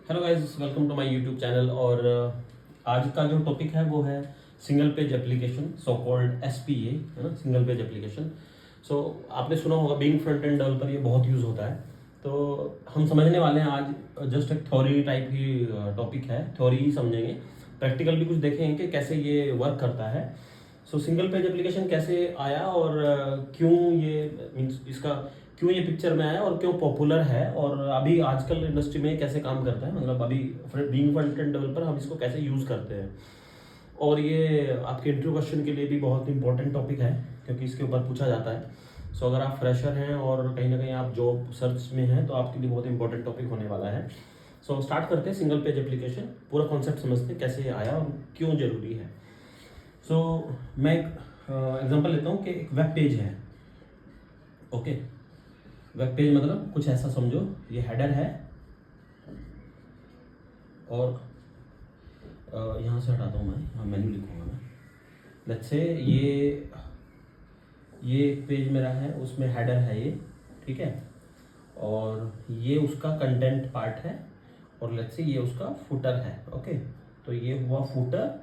Hello guys, welcome to my YouTube channel. और आज का जो टॉपिक है वो है single page application, so called SPA, है ना, सिंगल पेज एप्लीकेशन। सो आपने सुना होगा बीइंग फ्रंट एंड डेवलपर, ये बहुत यूज़ होता है। तो हम समझने वाले हैं आज जस्ट एक थ्योरी टाइप की टॉपिक है, थ्योरी ही समझेंगे, प्रैक्टिकल भी कुछ देखेंगे कि कैसे ये वर्क करता है। सो सिंगल पेज एप्लीकेशन कैसे आया और क्यों ये मीन्स इसका क्यों ये पिक्चर में आया और क्यों पॉपुलर है और अभी आजकल इंडस्ट्री में कैसे काम करता है, मतलब अभी बीइंग फ्रंट एंड डेवलपर हम इसको कैसे यूज़ करते हैं। और ये आपके इंटरव्यू क्वेश्चन के लिए भी बहुत इंपॉर्टेंट टॉपिक है क्योंकि इसके ऊपर पूछा जाता है। सो अगर आप फ्रेशर हैं और कहीं ना कहीं आप जॉब सर्च में हैं तो आपके लिए बहुत इंपॉर्टेंट टॉपिक होने वाला है। सो स्टार्ट करते हैं सिंगल पेज एप्लीकेशन, पूरा कॉन्सेप्ट समझते हैं कैसे आया और क्यों ज़रूरी है। सो मैं एक एग्जांपल लेता हूँ कि एक वेब पेज है। ओके, वेब पेज मतलब कुछ ऐसा समझो, ये हेडर है और यहाँ से हटाता हूँ मैं, यहाँ मेन्यू लिखूँगा मैं। लेट्स से ये एक पेज मेरा है, उसमें हेडर है ये, ठीक है, और ये उसका कंटेंट पार्ट है और लेट्स से ये उसका फुटर है। ओके, तो ये हुआ फुटर,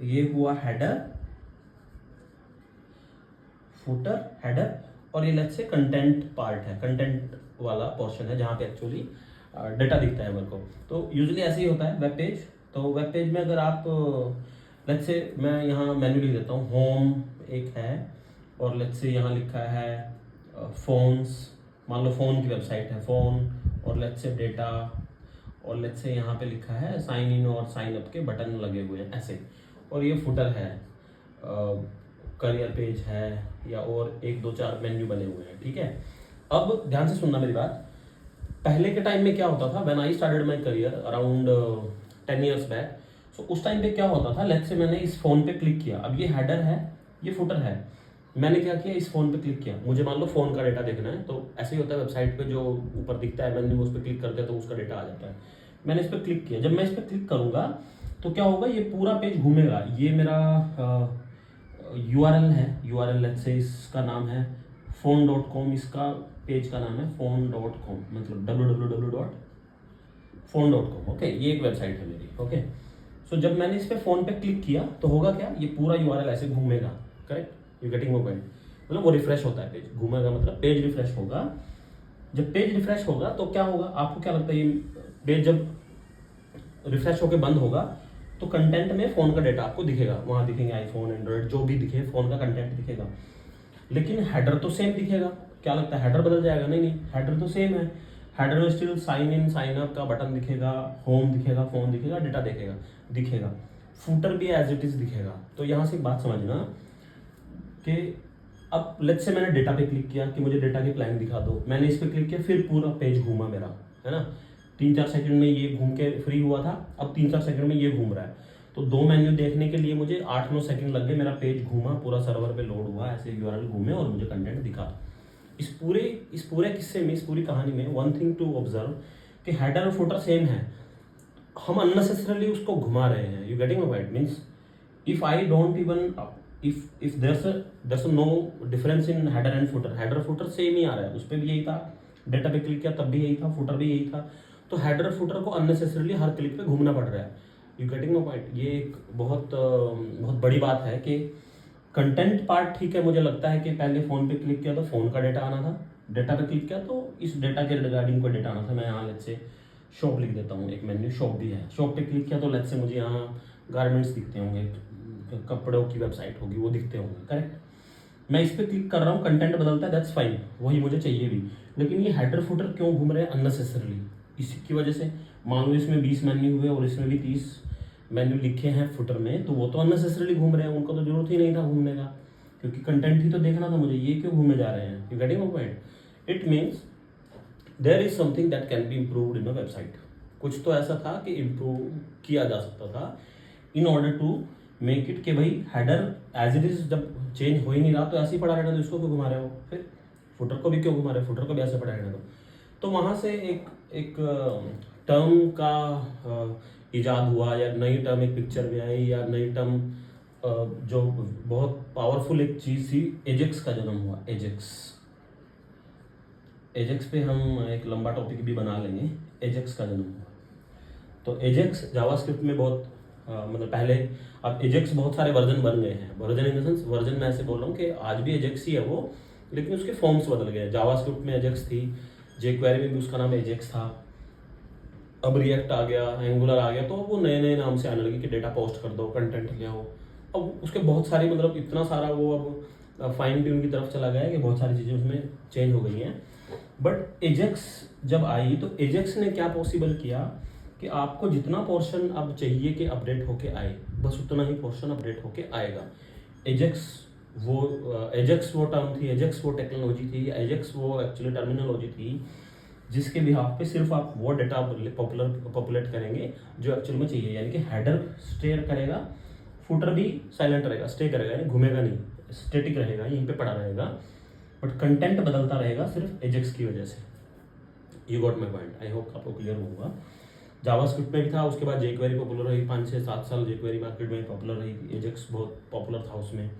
ये हुआ हेडर, फुटर हेडर, और ये लेट्स से कंटेंट पार्ट है, कंटेंट वाला पोर्शन है जहाँ पे एक्चुअली डेटा दिखता है मेरे को। तो यूजुअली ऐसे ही होता है वेब पेज। तो वेब पेज में अगर आप लेट्स से मैं यहाँ मेन्यू लिख देता हूँ, होम एक है और लेट्स से यहाँ लिखा है फोन्स, मान लो फ़ोन की वेबसाइट है फ़ोन, और लेट्स से डेटा, और लेट्स से यहाँ पे लिखा है साइन इन और साइन अप के बटन लगे हुए हैं ऐसे, और ये फुटर है, करियर पेज है, या और एक दो चार मेन्यू बने हुए हैं, ठीक है। अब ध्यान से सुनना मेरी बात। पहले के टाइम में क्या होता था, when I started my career around 10 years back, so उस टाइम पे क्या होता था, लेट्स से मैंने इस फ़ोन पे क्लिक किया, अब ये हेडर है, ये फुटर है, मैंने क्या किया, इस फ़ोन पे क्लिक किया, मुझे मान लो फ़ोन का डेटा देखना है, तो ऐसे ही होता है वेबसाइट पे जो ऊपर दिखता है मेन्यू, उस पर क्लिक करते हैं तो उसका डेटा आ जाता है। मैंने इस पर क्लिक किया, जब मैं इस पर क्लिक करूँगा तो क्या होगा, ये पूरा पेज घूमेगा। ये मेरा URL है, URL लेट्स से इसका नाम है phone.com, इसका पेज का नाम है phone.com, मतलब www.phone.com। ओके, ये एक वेबसाइट है मेरी। ओके, सो जब मैंने इस पे फ़ोन पे क्लिक किया तो होगा क्या, ये पूरा URL ऐसे घूमेगा, correct, you getting my point, मतलब वो रिफ्रेश होता है, पेज घूमेगा मतलब पेज रिफ्रेश होगा। जब पेज रिफ्रेश होगा तो क्या होगा, आपको क्या लगता है, ये पेज जब रिफ्रेश होकर बंद होगा तो कंटेंट में फ़ोन का डेटा आपको दिखेगा, वहाँ दिखेंगे आईफोन एंड्रॉयड जो भी दिखे, फ़ोन का कंटेंट दिखेगा, लेकिन हेडर तो सेम दिखेगा। क्या लगता है हेडर बदल जाएगा? नहीं, हेडर तो सेम है। हेडर में still sign in sign up का बटन दिखेगा, होम दिखेगा, फ़ोन दिखेगा, डेटा दिखेगा, फूटर भी एज इट इज़ दिखेगा। तो यहाँ से एक बात समझना कि अब लेट्स से मैंने डेटा पे क्लिक किया कि मुझे डेटा के क्लाइंट दिखा दो, मैंने इस पर क्लिक किया, फिर पूरा पेज घूमा मेरा, है ना, 3-4 सेकंड में ये घूम के फ्री हुआ था, अब 3-4 सेकंड में ये घूम रहा है। तो 2 मेन्यू देखने के लिए मुझे 8-9 सेकंड लग गए, मेरा पेज घूमा, पूरा सर्वर पे लोड हुआ, ऐसे URL घूमे और मुझे कंटेंट दिखा। इस पूरे किस्से में, इस पूरी कहानी में वन थिंग टू ऑब्जर्व कि हेडर और फुटर सेम है, हम अननेसेसरली उसको घुमा रहे हैं। You getting my point? Means if I don't even if there's no difference in header and footer, header footer same ही आ रहा है, उस पर भी यही था, डेटा पे क्लिक किया तब भी यही था, फुटर भी यही था, तो हेडर फुटर को अननेसेसरली हर क्लिक पे घूमना पड़ रहा है। You getting my point? ये एक बहुत बड़ी बात है कि कंटेंट पार्ट ठीक है, मुझे लगता है कि पहले फ़ोन पे क्लिक किया तो फ़ोन का डेटा आना था, डेटा पे क्लिक किया तो इस डेटा के रिगार्डिंग कोई डेटा आना था। मैं यहाँ लेट्स से शॉप लिख देता हूँ, एक मेन्यू शॉप भी है, शॉप पे क्लिक किया तो लेट्स से मुझे यहाँ गारमेंट्स दिखते होंगे, कपड़ों की वेबसाइट होगी, वो दिखते होंगे, करेक्ट। मैं इस पर क्लिक कर रहा हूँ, कंटेंट बदलता है, दैट्स फाइन, वही मुझे चाहिए भी, लेकिन ये हेडर फुटर क्यों घूम रहे हैं अननेसेसरली? इसकी वजह से मान लो इसमें 20 मेन्यू हुए और इसमें भी 30 मेन्यू लिखे हैं फुटर में, तो वो तो अननेसेसरली घूम रहे हैं, उनको तो जरूरत ही नहीं था घूमने का, क्योंकि कंटेंट ही तो देखना था मुझे, ये क्यों घूमे जा रहे हैं? You getting my point? It means there is something that can be improved in a website. कुछ तो ऐसा था कि इम्प्रूव किया जा सकता था in order to make it कि भाई हेडर एज इट इज जब चेंज हो ही नहीं रहा तो ऐसे ही पड़ा रहना, तो इसको क्यों घुमा रहे हो, फिर फुटर को भी क्यों घुमा रहे हो, फुटर को भी ऐसे पड़ा रहने दो। तो वहाँ से एक टर्म का इजाद हुआ, या नई टर्म एक पिक्चर में आई, या नई टर्म जो बहुत पावरफुल एक चीज़ थी, एजेक्स का जन्म हुआ। एजेक्स एजेक्स पे हम एक लंबा टॉपिक भी बना लेंगे, एजेक्स का जन्म हुआ। तो एजेक्स जावास्क्रिप्ट में बहुत मतलब पहले, अब एजेक्स बहुत सारे वर्जन बन गए हैं। Version in the sense, version मैं ऐसे बोल रहा हूँ कि आज भी एजेक्स ही है वो, लेकिन उसके फॉर्म्स बदल गए। जावास्क्रिप्ट में एजेक्स थी, जेक्वेरी में भी उसका नाम एजेक्स था, अब रिएक्ट आ गया, एंगुलर आ गया, तो वो नए नए नाम से आने लगे कि डेटा पोस्ट कर दो, कंटेंट ले आओ। अब उसके बहुत सारे मतलब इतना सारा वो अब फाइन ट्यून की तरफ चला गया है कि बहुत सारी चीज़ें उसमें चेंज हो गई हैं। बट एजेक्स जब आई तो एजेक्स ने क्या पॉसिबल किया कि आपको जितना पोर्शन अब चाहिए कि अपडेट होके आए, बस उतना ही पोर्शन अपडेट होके आएगा। एजेक्स वो टर्म थी, एजेक्स वो टेक्नोलॉजी थी, एजेक्स वो एक्चुअली टर्मिनोलॉजी थी जिसके बिहाफ पे सिर्फ आप वो डेटा पॉपुलेट करेंगे जो एक्चुअल में चाहिए। यानी कि हेडर स्टे करेगा, फुटर भी साइलेंट रहेगा, स्टे करेगा, यानी घूमेगा नहीं, स्टेटिक रहेगा, यहीं पे पड़ा रहेगा, बट कंटेंट बदलता रहेगा सिर्फ एजेक्स की वजह से। You got my point, I hope आपको क्लियर होगा। जावास्क्रिप्ट में भी था, उसके बाद जेक्वेरी पॉपुलर रही, 5 से 7 साल जेक्वेरी मार्केट में पॉपुलर रही थी, एजेक्स बहुत पॉपुलर था उसमें।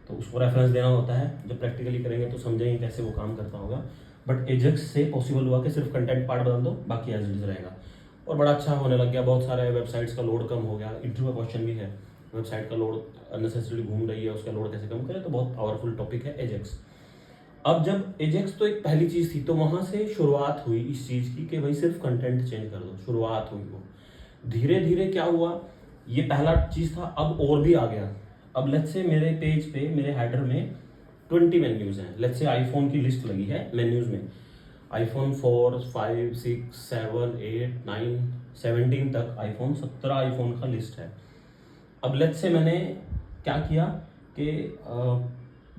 तो उसको रेफरेंस देना होता है, जब प्रैक्टिकली करेंगे तो समझेंगे कैसे वो काम करता होगा। बट एजेक्स से पॉसिबल हुआ कि सिर्फ कंटेंट पार्ट बदल दो, बाकी एज इट इज रहेगा, और बड़ा अच्छा होने लग गया। बहुत सारे वेबसाइट्स का लोड कम हो गया। इंटरव्यू का क्वेश्चन भी है, वेबसाइट का लोड अननेसेसरी घूम रही है, उसका लोड कैसे कम करें, तो बहुत पावरफुल टॉपिक है एजेक्स। अब जब एजेक्स तो एक पहली चीज़ थी, तो वहाँ से शुरुआत हुई इस चीज़ की कि भाई सिर्फ कंटेंट चेंज कर दो, शुरुआत हुई वो। धीरे धीरे क्या हुआ, ये पहला चीज़ था, अब और भी आ गया। अब लेट्स से मेरे पेज पे, मेरे हेडर में 20 मेन्यूज़ हैं। लेट्स से आईफोन की लिस्ट लगी है मेन्यूज़ में, आईफोन 4, 5, 6, 7, 8, 9, 17 तक आईफोन, 17 आईफोन का लिस्ट है। अब लेट्स से मैंने क्या किया कि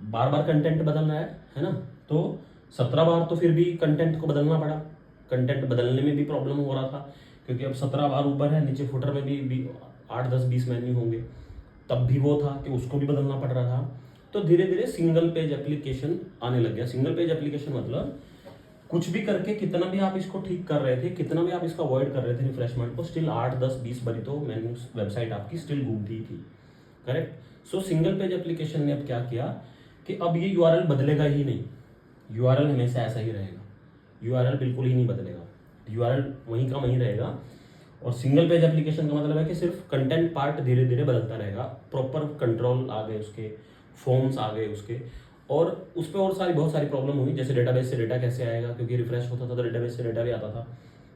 बार बार कंटेंट बदलना है ना, तो 17 बार तो फिर भी कंटेंट को बदलना पड़ा। कंटेंट बदलने में भी प्रॉब्लम हो रहा था, क्योंकि अब 17 बार ऊपर है, नीचे फुटर में भी 8, 10, 20 मेन्यू होंगे, तब भी वो था कि उसको भी बदलना पड़ रहा था। तो धीरे धीरे सिंगल पेज एप्लीकेशन आने लग गया। सिंगल पेज एप्लीकेशन मतलब कुछ भी करके, कितना भी आप इसको ठीक कर रहे थे, कितना भी आप इसका अवॉइड कर रहे थे रिफ्रेशमेंट को, स्टिल 8, 10, 20 बारी तो मेन्यू वेबसाइट आपकी स्टिल घूमती थी। करेक्ट। सो सिंगल पेज एप्लीकेशन ने अब क्या किया कि अब ये यूआरएल बदलेगा ही नहीं, यूआरएल हमेशा ऐसा ही रहेगा, यूआरएल बिल्कुल ही नहीं बदलेगा, यूआरएल वहीं का वहीं रहेगा। और सिंगल पेज एप्लीकेशन का मतलब है कि सिर्फ कंटेंट पार्ट धीरे धीरे बदलता रहेगा, प्रॉपर कंट्रोल आ गए उसके, फॉर्म्स आ गए उसके, और उस पर और बहुत सारी प्रॉब्लम हुई। जैसे डेटाबेस से डेटा कैसे आएगा, क्योंकि रिफ्रेश होता था तो डेटाबेस से डेटा भी आता था,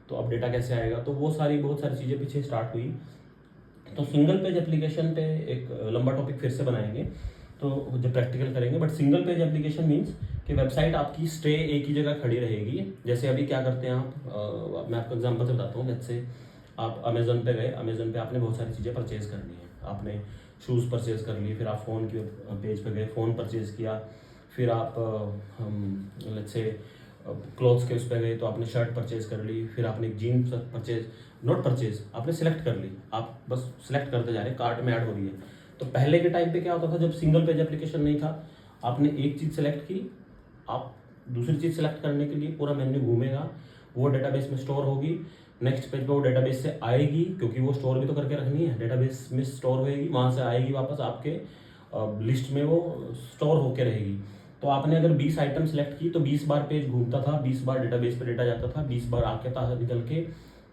तो अब डेटा कैसे आएगा, तो वो बहुत सारी चीज़ें पीछे स्टार्ट हुई। तो सिंगल पेज एप्लीकेशन पे एक लंबा टॉपिक फिर से बनाएंगे, तो जब प्रैक्टिकल करेंगे। But single page application means कि वेबसाइट आपकी स्टे एक ही जगह खड़ी रहेगी। जैसे अभी क्या करते हैं आप, मैं आपको एग्जांपल से बताता हूँ। जैसे आप अमेजोन पे गए, अमेजोन पे आपने बहुत सारी चीज़ें परचेज करनी है, आपने शूज़ परचेज कर लिए, फिर आप फ़ोन के पेज पे गए, फ़ोन परचेज किया, फिर आप लेट्स से क्लोथ्स के उस पर गए तो आपने शर्ट परचेज कर ली, फिर आपने एक जीन्स परचेज, नॉट परचेज, आपने सेलेक्ट कर ली, आप बस सेलेक्ट करते जा रहे हैं, कार्ट में ऐड हो रही है। तो पहले के टाइम पे क्या होता था, जब सिंगल पेज एप्लीकेशन नहीं था, आपने एक चीज़ सेलेक्ट की, आप दूसरी चीज़ सेलेक्ट करने के लिए पूरा मेन्यू घूमेगा, वो डेटाबेस में स्टोर होगी, नेक्स्ट पेज पे वो डेटाबेस से आएगी, क्योंकि वो स्टोर भी तो करके रखनी है, डेटाबेस में स्टोर होएगी, वहाँ से आएगी वापस आपके लिस्ट में वो स्टोर होके रहेगी। तो आपने अगर 20 आइटम सेलेक्ट की तो 20 बार पेज घूमता था, 20 बार डेटाबेस पे डेटा जाता था, 20 बार आके था निकल के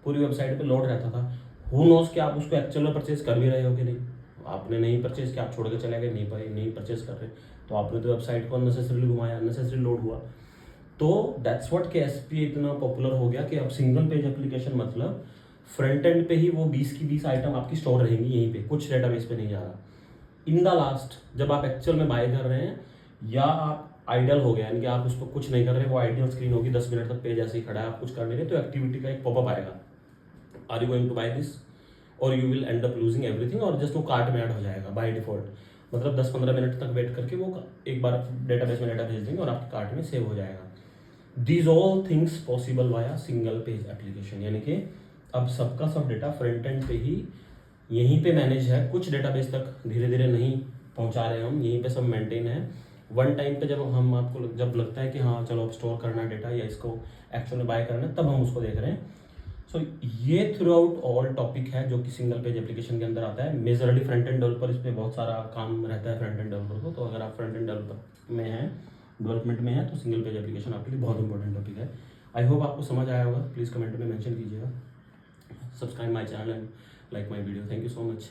पूरी वेबसाइट पे लोड रहता था। हु नोस कि आप उसको एक्चुअल में परचेज कर भी रहे हो कि नहीं। आपने नहीं परचेज किया, आप छोड़ के चले गए, नहीं परचेज कर रहे, तो आपने तो वेबसाइट को अननेसेसरीली घुमाया, अननेसेसरी लोड हुआ। तो दैट्स व्हाट के एसपी इतना पॉपुलर हो गया कि अब सिंगल पेज एप्लीकेशन मतलब फ्रंट एंड पे ही वो 20 की 20 आइटम आपकी स्टोर रहेंगी यहीं पे, कुछ डेटाबेस पे नहीं जा रहा। इन द लास्ट जब आप एक्चुअल में बाय कर रहे हैं, या आप आइडल हो गया, यानी कि आप उस पर कुछ नहीं कर रहे, वो आइडियल स्क्रीन होगी, 10 मिनट तक पेज ऐसे ही खड़ा है, आप कुछ कर नहीं रहे, तो एक्टिविटी का एक पॉपअप आएगा, are you going to buy this, और you will end up losing everything, और जस्ट वो कार्ट में ऐड हो जाएगा बाय डिफॉल्ट। मतलब 10-15 मिनट तक वेट करके वो एक बार डेटाबेस में डेटा भेज देंगे और आपके कार्ट में सेव हो जाएगा। These all things possible via single page application, यानी कि अब सबका सब डेटा फ्रंट एंड पे ही यहीं पे मैनेज है, कुछ डेटाबेस तक धीरे धीरे नहीं पहुंचा रहे हम, यहीं पे सब मेंटेन है। वन टाइम पे जब हम आपको जब लगता है कि हाँ चलो अब स्टोर करना है डेटा या इसको एक्चुअल में बाय करना है, तब हम उसको देख रहे हैं। सो ये थ्रू आउट ऑल टॉपिक है जो कि सिंगल पेज एप्लीकेशन के अंदर आता है। मेजरली फ्रंट एंड डेवलपर, इस पर बहुत सारा काम रहता है फ्रंट एंड डेवलपर को। तो अगर आप फ्रंट एंड डेवलपर में हैं, डेवलपमेंट में है, तो सिंगल पेज एप्लीकेशन आपके लिए बहुत इंपॉर्टेंट टॉपिक है। आई होप आपको समझ आया होगा। प्लीज़ कमेंट में मेंशन कीजिएगा। Subscribe my channel and like my video. Thank you so much.